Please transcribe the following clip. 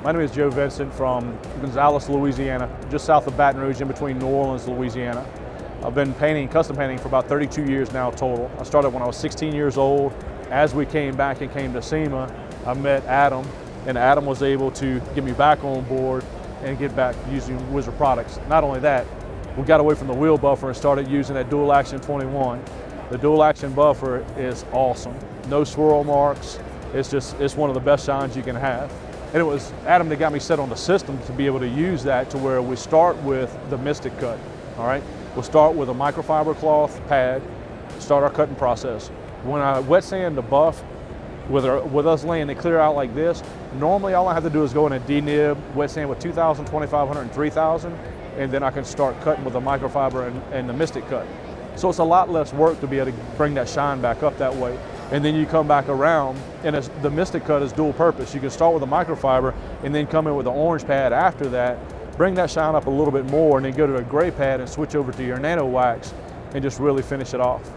My name is Joe Vincent from Gonzales, Louisiana, just south of Baton Rouge, in between New Orleans, Louisiana. I've been painting, custom painting, for about 32 years now total. I started when I was 16 years old. As we came back and came to SEMA, I met Adam, and Adam was able to get me back on board and get back using Wizard products. Not only that, we got away from the wheel buffer and started using that dual action 21. The dual action buffer is awesome. No swirl marks. It's one of the best shines you can have. And it was Adam that got me set on the system to be able to use that to where we start with the Mystic cut, all right? We'll start with a microfiber cloth pad, start our cutting process. When I wet sand the buff, with us laying it clear out like this, normally all I have to do is go in and denib, wet sand with 2,000, 2,500, and 3,000, and then I can start cutting with the microfiber and the Mystic cut. So it's a lot less work to be able to bring that shine back up that way. And then you come back around, and the Mystic cut is dual purpose. You can start with a microfiber and then come in with the orange pad after that, bring that shine up a little bit more, and then go to a gray pad and switch over to your nano wax and just really finish it off.